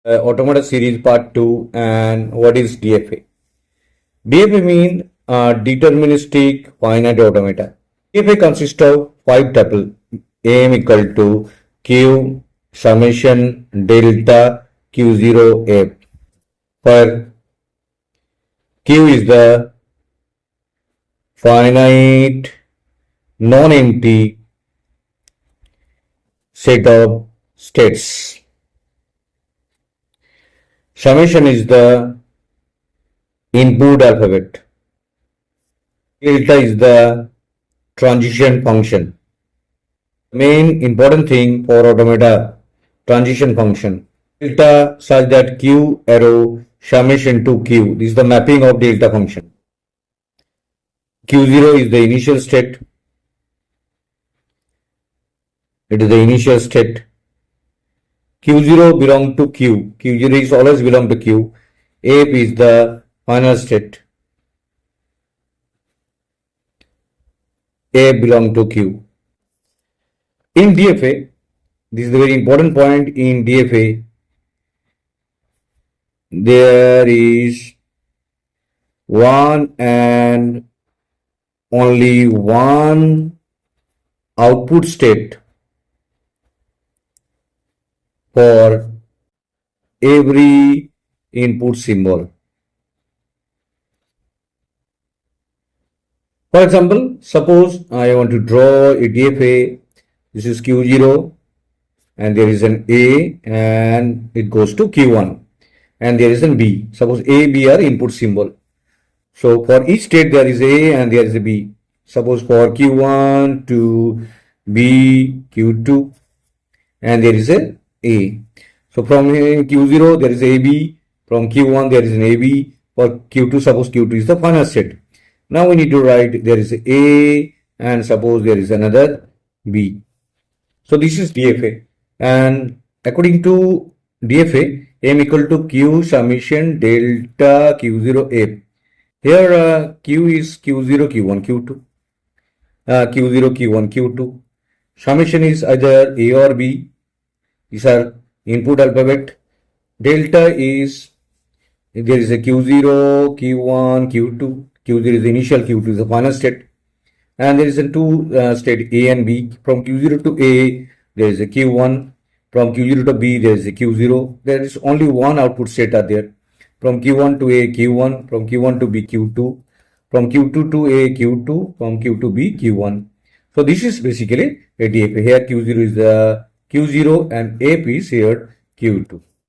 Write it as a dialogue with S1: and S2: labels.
S1: Automata Series Part 2 and what is DFA? DFA means Deterministic Finite Automata. DFA consists of 5 tuples AM equal to Q summation delta Q0 F, where Q is the finite non-empty set of states. Summation is the input alphabet. Delta is the transition function. Main important thing for automata, transition function. Delta such that Q arrow summation to Q. This is the mapping of delta function. Q0 is the initial state. It is the initial state. Q0 belong to Q. Q0 is always belong to Q. F is the final state. A belong to Q. In DFA, this is the very important point in DFA. There is one and only one output state for every input symbol. For example, suppose I want to draw a DFA. This is Q0 and there is an A and it goes to Q1 and there is an B. Suppose A, B are input symbol. So for each state there is A and there is a B. Suppose for Q1 to B, Q2 and there is a A. So from Q0 there is AB, from Q1 there is an AB, for Q2 suppose Q2 is the final state. Now we need to write there is A and suppose there is another B. So this is DFA, and according to DFA, M equal to Q summation delta Q0 F. Here Q is Q0 Q1 Q2, Q0 Q1 Q2. Summation is either A or B. These are input alphabet. Delta is, there is a Q0 Q1 Q2. Q0 is the initial, Q2 is the final state. And there is a two state A and B. From Q0 to A, there is a Q1. From Q0 to B, there is a Q0. There is only one output state are there. From Q1 to A, Q1. From Q1 to B, Q2. From Q2 to A, Q2. From Q to B, Q1. So this is basically a DFA. Here Q0 is the Q0 and A is here Q2.